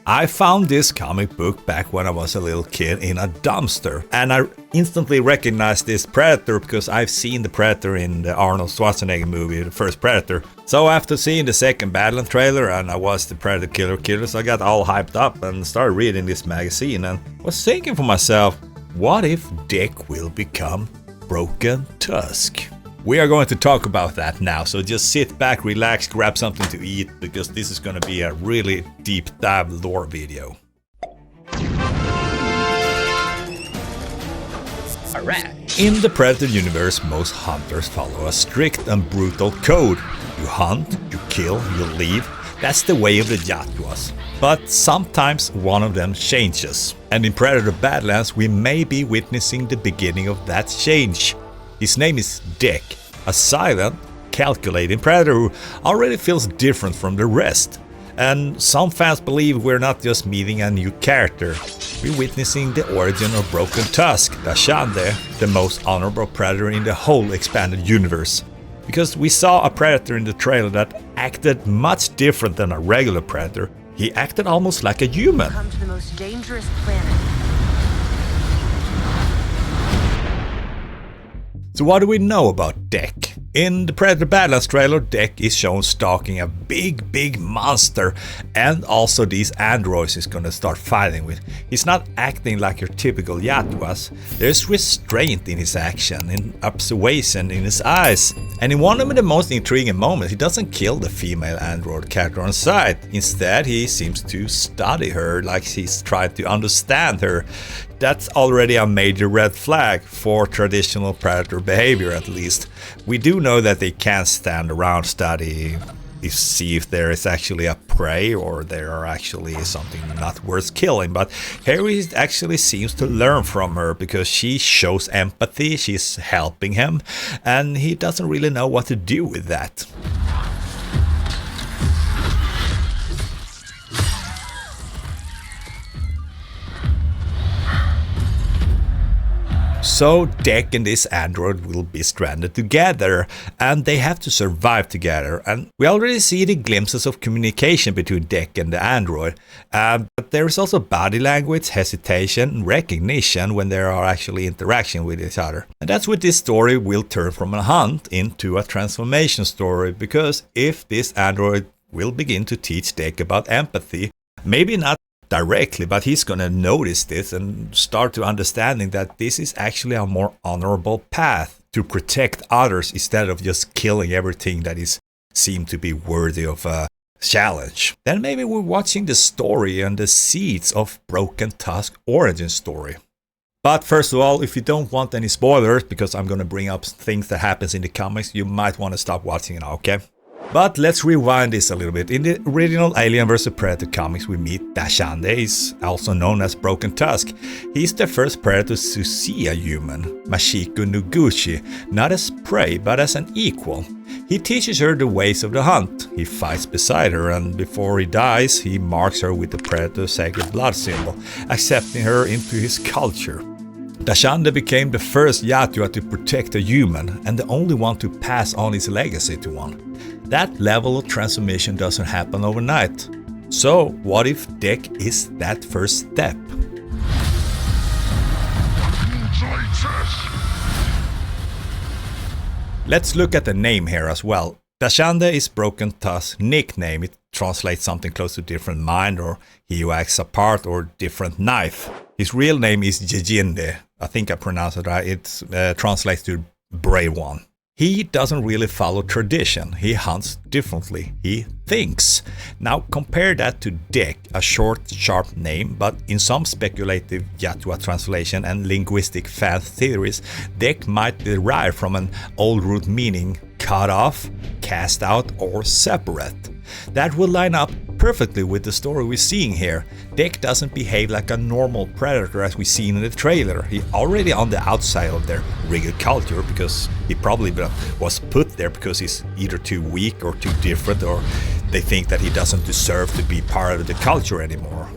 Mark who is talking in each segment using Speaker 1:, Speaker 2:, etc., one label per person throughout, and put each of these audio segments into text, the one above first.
Speaker 1: I found this comic book back when I was a little kid in a dumpster, and I instantly recognized this Predator because I've seen the Predator in the Arnold Schwarzenegger movie, the first Predator. So after seeing the second Badlands trailer and I watched the Predator Killers, I got all hyped up and started reading this magazine and was thinking for myself, what if Dick will become Broken Tusk? We are going to talk about that now, so just sit back, relax, grab something to eat, because this is going to be a really deep dive lore video. Alright. In the Predator universe, most hunters follow a strict and brutal code. You hunt, you kill, you leave. That's the way of the Yautjas. But sometimes one of them changes. And in Predator Badlands, we may be witnessing the beginning of that change. His name is Dick, a silent, calculating predator who already feels different from the rest. And some fans believe we're not just meeting a new character, we're witnessing the origin of Broken Tusk, Trachtenberg, the most honorable predator in the whole expanded universe. Because we saw a predator in the trailer that acted much different than a regular predator. He acted almost like a human.
Speaker 2: Come to the most dangerous planet.
Speaker 1: So what do we know about Dick? In the Predator Badlands trailer, Dick is shown stalking a big monster, and also these androids he's gonna start fighting with. He's not acting like your typical Yautjas. There's restraint in his action, in observation in his eyes. And in one of the most intriguing moments, he doesn't kill the female android character on sight. Instead, he seems to study her, like he's trying to understand her. That's already a major red flag for traditional predator behavior, at least. We do know that they can't stand around, study, see if there is actually a prey or there are actually something not worth killing. But here he actually seems to learn from her because she shows empathy, she's helping him, and he doesn't really know what to do with that. So Dick and this android will be stranded together, and they have to survive together. And we already see the glimpses of communication between Dick and the android. But there is also body language, hesitation, recognition when there are actually interaction with each other. And that's what this story will turn from a hunt into a transformation story, because if this android will begin to teach Dick about empathy, maybe not directly, but he's gonna notice this and start to understanding that this is actually a more honorable path to protect others instead of just killing everything that is seemed to be worthy of a challenge. Then maybe we're watching the story and the seeds of Broken Tusk origin story. But first of all, if you don't want any spoilers, because I'm gonna bring up things that happens in the comics, you might want to stop watching now, okay? But let's rewind this a little bit. In the original Alien vs Predator comics, we meet Trachtenberg, also known as Broken Tusk. He's the first predator to see a human, Machiko Noguchi, not as prey but as an equal. He teaches her the ways of the hunt. He fights beside her, and before he dies, he marks her with the predator's sacred blood symbol, accepting her into his culture. Trachtenberg became the first Yautja to protect a human and the only one to pass on his legacy to one. That level of transformation doesn't happen overnight. So what if Dick is that first step? Let's look at the name here as well. Trachtenberg is Broken Tusk's nickname. It translates something close to different mind, or he who acts apart, or different knife. His real name is Jijinde. I think I pronounced it right. It translates to brave one. He doesn't really follow tradition. He hunts differently. He thinks. Now compare that to Dick, a short, sharp name, but in some speculative Yautja translation and linguistic fan theories, Dick might derive from an old root meaning cut off, cast out, or separate. That would line up perfectly with the story we're seeing here. Dick doesn't behave like a normal predator as we see in the trailer. He's already on the outside of their rigid culture because he probably was put there because he's either too weak or too different, or they think that he doesn't deserve to be part of the culture anymore.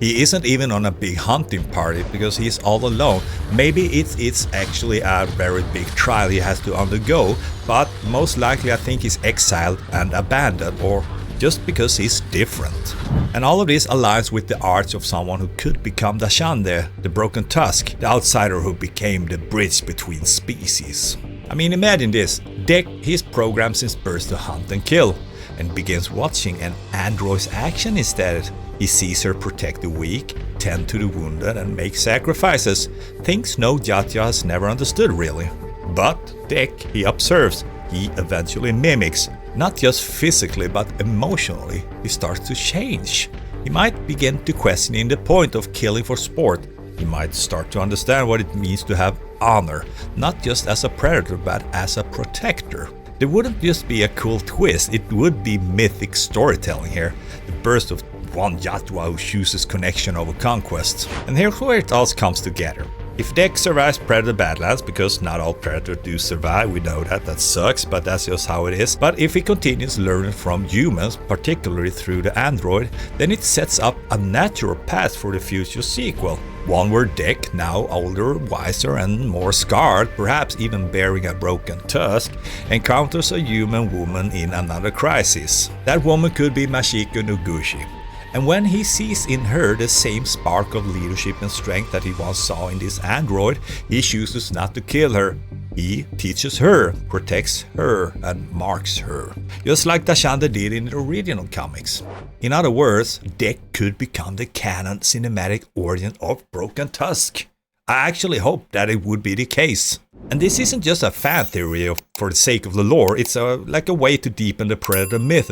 Speaker 1: He isn't even on a big hunting party because he's all alone. Maybe it's actually a very big trial he has to undergo, but most likely I think he's exiled and abandoned, or just because he's different. And all of this aligns with the arcs of someone who could become Trachtenberg, the Broken Tusk, the outsider who became the bridge between species. I mean, imagine this. Deck, he's programmed since birth to hunt and kill, and begins watching an android's action instead. He sees her protect the weak, tend to the wounded, and make sacrifices, things no Yautja has never understood really. But Deck, he observes, he eventually mimics, not just physically but emotionally. He starts to change. He might begin to question the point of killing for sport. He might start to understand what it means to have honor, not just as a predator but as a protector. There wouldn't just be a cool twist, it would be mythic storytelling here. The burst of one Yautja who chooses connection over conquest. And here's where it all comes together. If Deck survives Predator Badlands, because not all predators do survive, we know that sucks, but that's just how it is. But if he continues learning from humans, particularly through the android, then it sets up a natural path for the future sequel. One where Deck, now older, wiser and more scarred, perhaps even bearing a broken tusk, encounters a human woman in another crisis. That woman could be Machiko Noguchi. And when he sees in her the same spark of leadership and strength that he once saw in this android, he chooses not to kill her. He teaches her, protects her, and marks her, just like Trachtenberg did in the original comics. In other words, Deck could become the canon cinematic origin of Broken Tusk. I actually hope that it would be the case. And this isn't just a fan theory for the sake of the lore, it's like a way to deepen the Predator myth,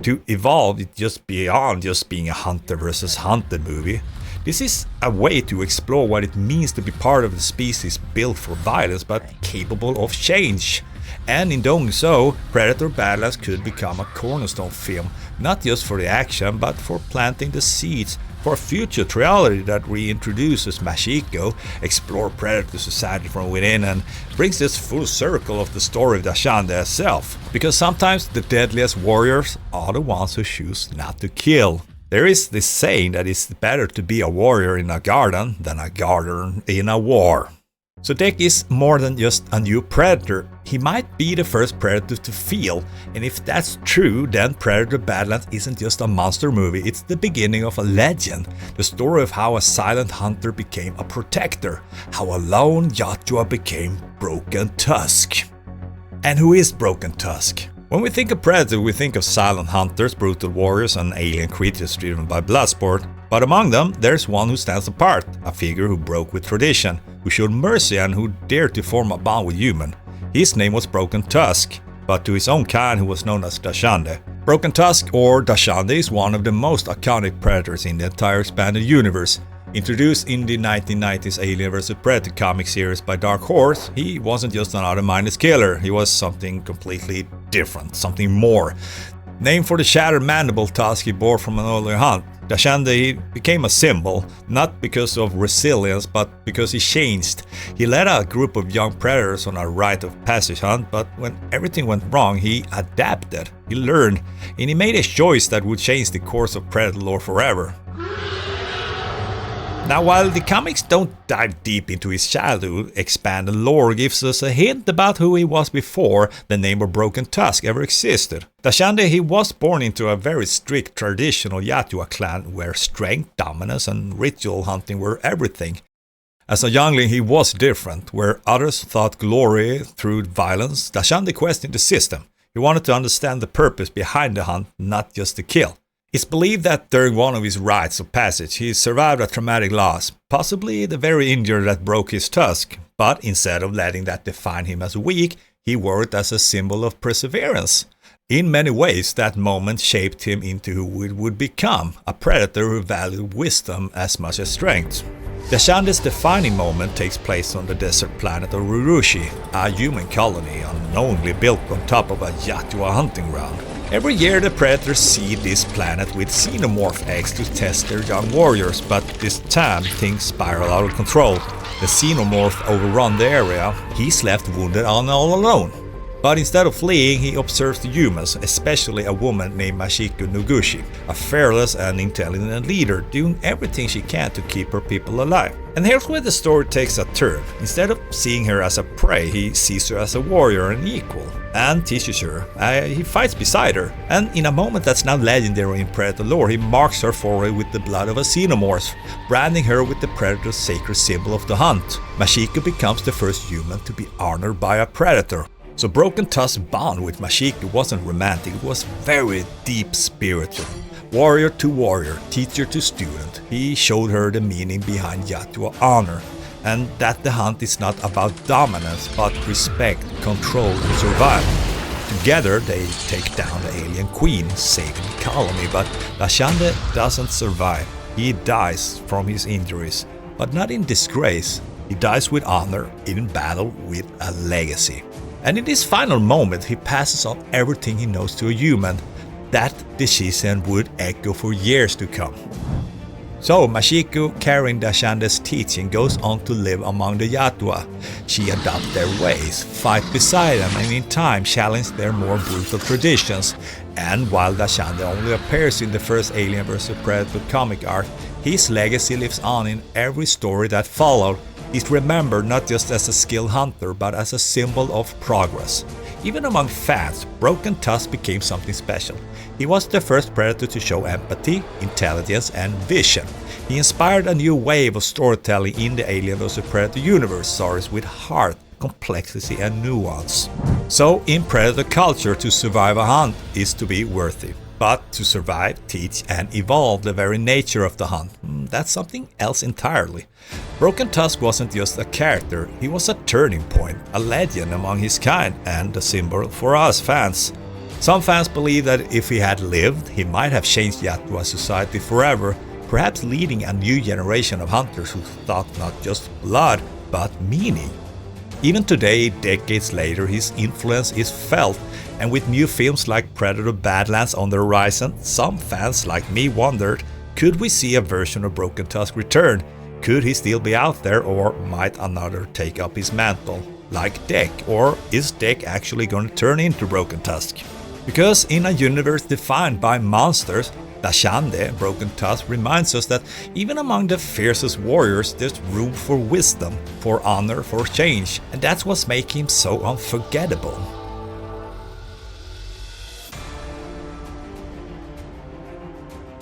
Speaker 1: to evolve it just beyond just being a hunter versus hunted movie. This is a way to explore what it means to be part of a species built for violence but capable of change. And in doing so, Predator Badlands could become a cornerstone film, not just for the action but for planting the seeds for a future trilogy that reintroduces Machiko, explore predator society from within, and brings this full circle of the story of Trachtenberg itself. Because sometimes the deadliest warriors are the ones who choose not to kill. There is this saying that it's better to be a warrior in a garden than a gardener in a war. So Deck is more than just a new predator. He might be the first predator to feel, and if that's true, then Predator Badlands isn't just a monster movie, it's the beginning of a legend. The story of how a silent hunter became a protector, how a lone Yautja became Broken Tusk. And who is Broken Tusk? When we think of Predator, we think of silent hunters, brutal warriors, and alien creatures driven by bloodsport. But among them, there's one who stands apart, a figure who broke with tradition, who showed mercy and who dared to form a bond with human. His name was Broken Tusk, but to his own kind who was known as Trachtenberg. Broken Tusk, or Trachtenberg, is one of the most iconic predators in the entire expanded universe. Introduced in the 1990s Alien vs. Predator comic series by Dark Horse, he wasn't just another mindless killer, he was something completely different, something more. Named for the shattered mandible tusk he bore from an earlier hunt, Trachtenberg became a symbol, not because of resilience, but because he changed. He led a group of young predators on a rite of passage hunt, but when everything went wrong, he adapted, he learned, and he made a choice that would change the course of predator lore forever. Now, while the comics don't dive deep into his childhood, expanded lore gives us a hint about who he was before the name of Broken Tusk ever existed. Trachtenberg, he was born into a very strict traditional Yautja clan where strength, dominance and ritual hunting were everything. As a youngling he was different, where others thought glory through violence. Trachtenberg questioned the system. He wanted to understand the purpose behind the hunt, not just the kill. It's believed that during one of his rites of passage he survived a traumatic loss, possibly the very injury that broke his tusk, but instead of letting that define him as weak, he wore it as a symbol of perseverance. In many ways that moment shaped him into who he would become, a predator who valued wisdom as much as strength. Trachtenberg's defining moment takes place on the desert planet of Nugochi, a human colony unknowingly built on top of a Yautja hunting ground. Every year the predators seed this planet with xenomorph eggs to test their young warriors, but this time things spiral out of control. The xenomorph overrun the area, he's left wounded and all alone. But instead of fleeing, he observes the humans, especially a woman named Machiko Noguchi, a fearless and intelligent leader doing everything she can to keep her people alive. And here's where the story takes a turn. Instead of seeing her as a prey, he sees her as a warrior and equal, and teaches her. He fights beside her, and in a moment that's now legendary in Predator lore, he marks her forehead with the blood of a xenomorph, branding her with the Predator's sacred symbol of the hunt. Machiko becomes the first human to be honored by a Predator. So Broken Tusk's bond with Machiko wasn't romantic, it was very deep spiritual. Warrior to warrior, teacher to student, he showed her the meaning behind Yautja honor, and that the hunt is not about dominance but respect, control and survival. Together they take down the alien queen, saving the colony, but Trachtenberg doesn't survive. He dies from his injuries, but not in disgrace. He dies with honor, in battle with a legacy. And in this final moment, he passes on everything he knows to a human. That decision would echo for years to come. So Machiko, carrying Trachtenberg's teaching, goes on to live among the Yautja. She adopts their ways, fight beside them, and in time challenge their more brutal traditions. And while Trachtenberg only appears in the first Alien vs Predator comic arc, his legacy lives on in every story that followed. He's remembered not just as a skilled hunter, but as a symbol of progress. Even among fans, Broken Tusk became something special. He was the first Predator to show empathy, intelligence, and vision. He inspired a new wave of storytelling in the Alien vs Predator universe, stories with heart, complexity, and nuance. So, in Predator culture, to survive a hunt is to be worthy. But to survive, teach, and evolve the very nature of the hunt, that's something else entirely. Broken Tusk wasn't just a character, he was a turning point, a legend among his kind, and a symbol for us fans. Some fans believe that if he had lived, he might have changed Yautja society forever, perhaps leading a new generation of hunters who thought not just blood, but meaning. Even today, decades later, his influence is felt, and with new films like Predator Badlands on the horizon, some fans like me wondered, could we see a version of Broken Tusk return? Could he still be out there, or might another take up his mantle, like Deck, or is Deck actually going to turn into Broken Tusk? Because in a universe defined by monsters, Trachtenberg, Broken Tusk, reminds us that even among the fiercest warriors, there's room for wisdom, for honor, for change, and that's what's making him so unforgettable.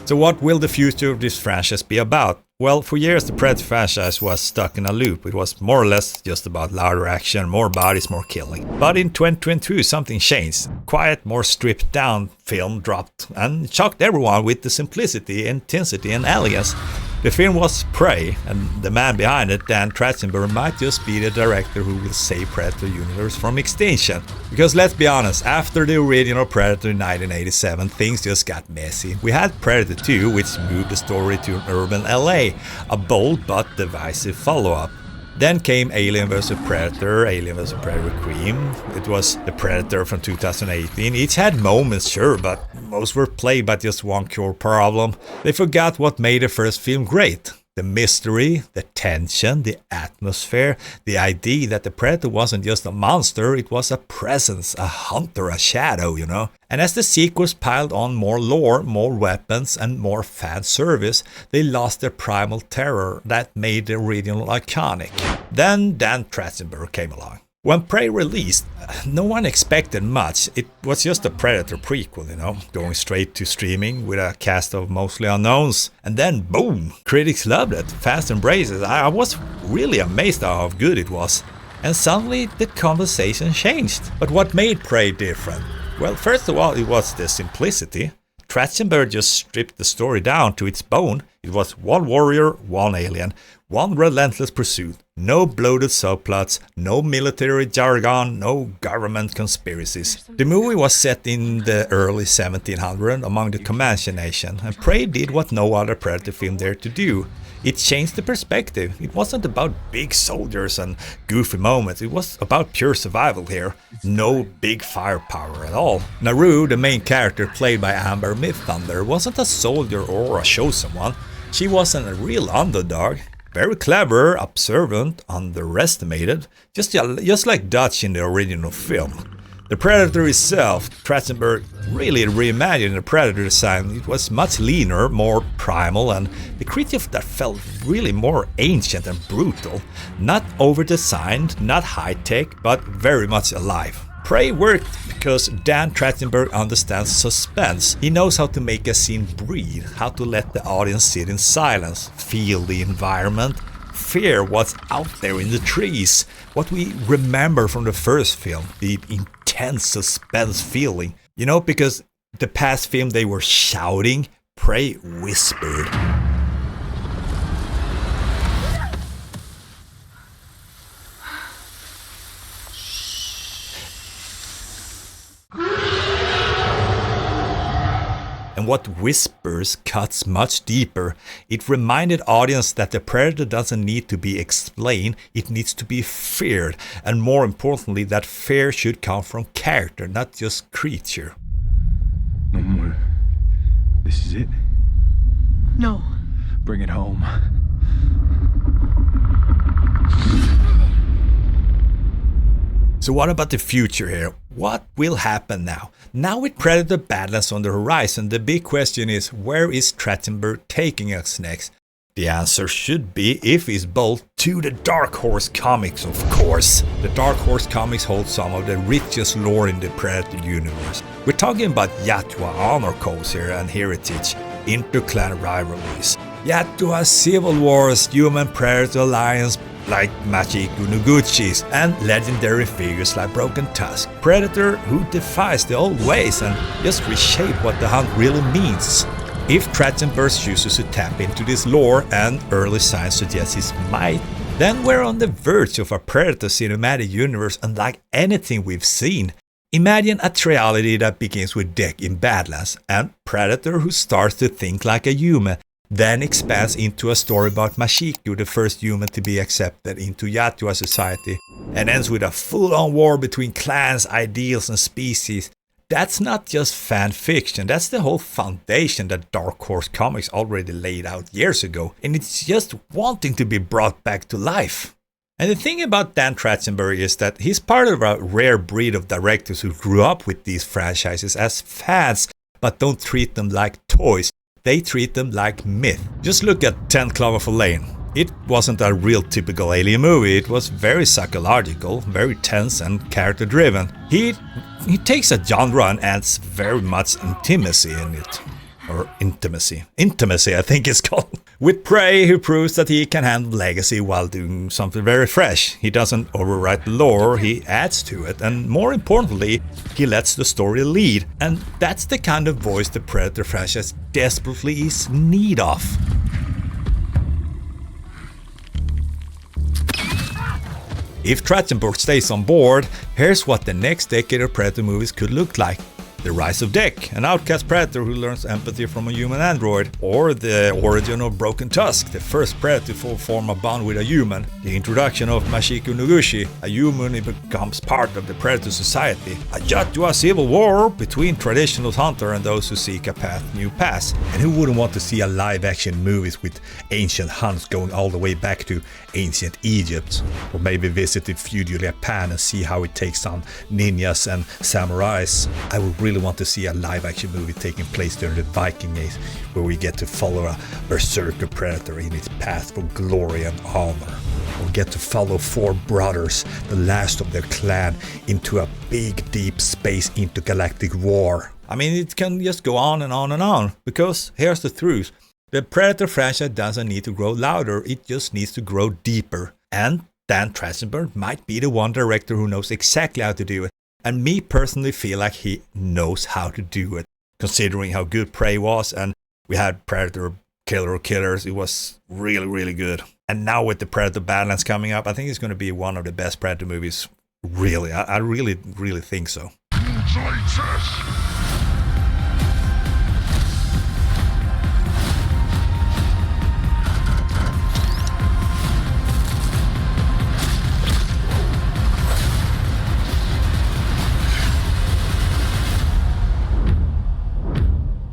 Speaker 1: So what will the future of this franchise be about? Well, for years the Predator franchise was stuck in a loop. It was more or less just about louder action, more bodies, more killing. But in 2022 something changed. Quiet, more stripped down film dropped and shocked everyone with the simplicity, intensity and elegance. The film was Prey, and the man behind it, Dan Trachtenberg, might just be the director who will save Predator universe from extinction. Because let's be honest, after the original Predator in 1987, things just got messy. We had Predator 2, which moved the story to an urban LA, a bold but divisive follow-up. Then came Alien vs Predator, Alien vs Predator Requiem. It was the Predator from 2018. Each had moments, sure, but most were played by just one core problem. They forgot what made the first film great. The mystery, the tension, the atmosphere, the idea that the Predator wasn't just a monster, it was a presence, a hunter, a shadow, you know. And as the sequels piled on more lore, more weapons, and more fan service, they lost their primal terror that made the original iconic. Then Dan Trachtenberg came along. When Prey released, no one expected much. It was just a Predator prequel, you know, going straight to streaming with a cast of mostly unknowns. And then, boom! Critics loved it, fans embraced it. I was really amazed at how good it was. And suddenly the conversation changed. But what made Prey different? Well, first of all, it was the simplicity. Trachtenberg just stripped the story down to its bone. It was one warrior, one alien, one relentless pursuit. No bloated subplots, no military jargon, no government conspiracies. The movie was set in the early 1700s among the Comanche nation, and Prey did what no other Predator film dared to do. It changed the perspective. It wasn't about big soldiers and goofy moments. It was about pure survival here. No big firepower at all. Naru, the main character played by Amber Midthunder, wasn't a soldier or a chosen one. She wasn't a real underdog. Very clever, observant, underestimated, just like Dutch in the original film. The Predator itself, Trachtenberg really reimagined the Predator design. It was much leaner, more primal, and the creature that felt really more ancient and brutal. Not over-designed, not high-tech, but very much alive. Prey worked because Dan Trachtenberg understands suspense. He knows how to make a scene breathe, how to let the audience sit in silence, feel the environment, fear what's out there in the trees. What we remember from the first film, the intense suspense feeling. You know, because the past film they were shouting, Prey whispered. And what whispers cuts much deeper. It reminded audience that the Predator doesn't need to be explained, it needs to be feared. And more importantly, that fear should come from character, not just creature.
Speaker 3: No more. This is it?
Speaker 2: No.
Speaker 3: Bring it home.
Speaker 1: So what about the future here? What will happen now? Now with Predator Badlands on the horizon, the big question is, where is Trachtenberg taking us next? The answer should be, if he's bold, to the Dark Horse comics, of course. The Dark Horse comics hold some of the richest lore in the Predator universe. We're talking about Yautja honor codes here and heritage, inter-clan rivalries. Yautja civil wars, human-predator alliance like Machiko Noguchi, and legendary figures like Broken Tusk. Predator who defies the old ways and just reshape what the hunt really means. If Trachtenberg chooses to tap into this lore, and early signs suggest he might, then we're on the verge of a Predator cinematic universe unlike anything we've seen. Imagine a trilogy that begins with Deck in Badlands, and Predator who starts to think like a human, then expands into a story about Machiko, the first human to be accepted into Yautja society, and ends with a full-on war between clans, ideals and species. That's not just fan fiction, that's the whole foundation that Dark Horse Comics already laid out years ago, and it's just wanting to be brought back to life. And the thing about Dan Trachtenberg is that he's part of a rare breed of directors who grew up with these franchises as fans, but don't treat them like toys. They treat them like myth. Just look at 10 Cloverfield Lane. It wasn't a real typical alien movie, it was very psychological, very tense and character driven. He takes a genre and adds very much intimacy in it. Or intimacy. Intimacy, I think it's called. With Prey, he proves that he can handle legacy while doing something very fresh. He doesn't overwrite the lore, he adds to it, and more importantly, he lets the story lead. And that's the kind of voice the Predator franchise desperately is in need of. If Trachtenberg stays on board, here's what the next decade of Predator movies could look like. The rise of Deck, an outcast predator who learns empathy from a human android, or the origin of Broken Tusk, the first predator to form a bond with a human, the introduction of Machiko Noguchi, a human who becomes part of the predator society, a Yautja civil war between traditional hunter and those who seek a new path. And who wouldn't want to see a live-action movies with ancient hunts going all the way back to ancient Egypt, or maybe visit the feudal Japan and see how it takes on ninjas and samurais. I would really want to see a live-action movie taking place during the Viking Age, where we get to follow a berserker predator in its path for glory and honor, or get to follow four brothers, the last of their clan, into a big, deep space intergalactic war. I mean, it can just go on and on and on, because here's the truth. The Predator franchise doesn't need to grow louder, it just needs to grow deeper. And Dan Trachtenberg might be the one director who knows exactly how to do it. And me personally feel like he knows how to do it, considering how good Prey was, and we had Predator Killer of Killers. It was really, really good. And now with the Predator Badlands coming up, I think it's going to be one of the best Predator movies. Really, I really, really think so.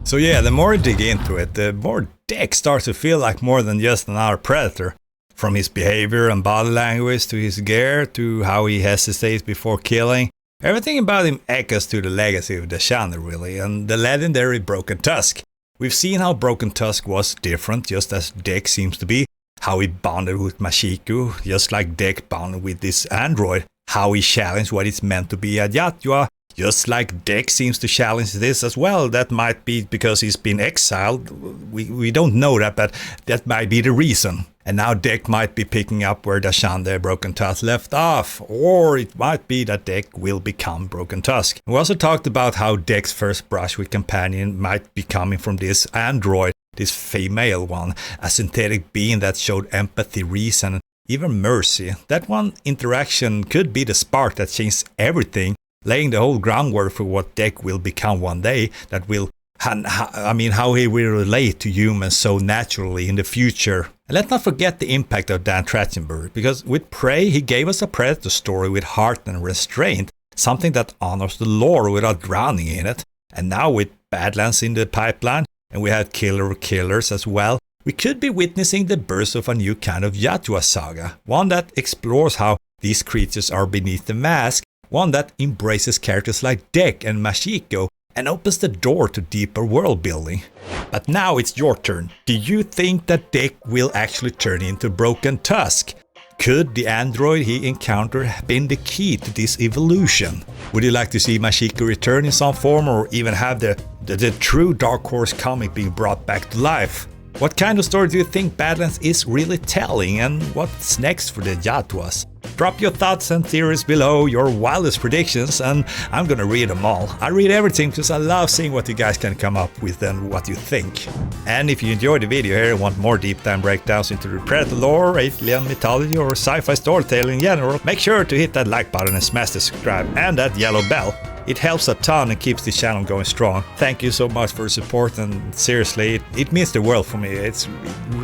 Speaker 1: So yeah, the more you dig into it, the more Deck starts to feel like more than just another Predator. From his behavior and body language, to his gear, to how he hesitates before killing. Everything about him echoes to the legacy of Trachtenberg really, and the legendary Broken Tusk. We've seen how Broken Tusk was different, just as Dek seems to be, how he bonded with Machiko, just like Dek bonded with this android, how he challenged what it's meant to be at Yautja, just like Dek seems to challenge this as well. That might be because he's been exiled, we don't know that, but that might be the reason. And now Dek might be picking up where Trachtenberg Broken Tusk left off, or it might be that Dek will become Broken Tusk. We also talked about how Dek's first brush with Companion might be coming from this android, this female one, a synthetic being that showed empathy, reason, even mercy. That one interaction could be the spark that changed everything, laying the whole groundwork for what Dek will become one day, that will how he will relate to humans so naturally in the future. And let's not forget the impact of Dan Trachtenberg, because with Prey he gave us a Predator story with heart and restraint, something that honors the lore without drowning in it. And now with Badlands in the pipeline, and we have Killer Killers as well, we could be witnessing the birth of a new kind of Yautja saga, one that explores how these creatures are beneath the mask, one that embraces characters like Dek and Machiko, and opens the door to deeper world building. But now it's your turn. Do you think that Dek will actually turn into Broken Tusk? Could the android he encountered have been the key to this evolution? Would you like to see Machiko return in some form, or even have the true Dark Horse comic being brought back to life? What kind of story do you think Badlands is really telling, and what's next for the Yautjas? Drop your thoughts and theories below, your wildest predictions, and I'm gonna read them all. I read everything because I love seeing what you guys can come up with and what you think. And if you enjoyed the video here and want more deep dive breakdowns into the Predator lore, alien mythology, or sci-fi storytelling in general, make sure to hit that like button and smash the subscribe and that yellow bell. It helps a ton and keeps the channel going strong. Thank you so much for the support, and seriously, it means the world for me.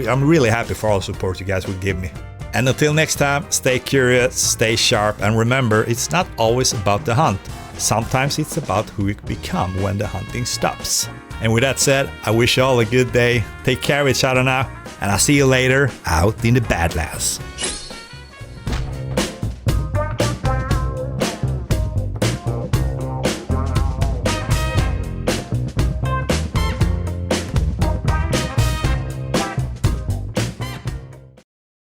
Speaker 1: I'm really happy for all the support you guys will give me. And until next time, stay curious, stay sharp, and remember, it's not always about the hunt. Sometimes it's about who you become when the hunting stops. And with that said, I wish you all a good day. Take care of each other now, and I'll see you later out in the Badlands.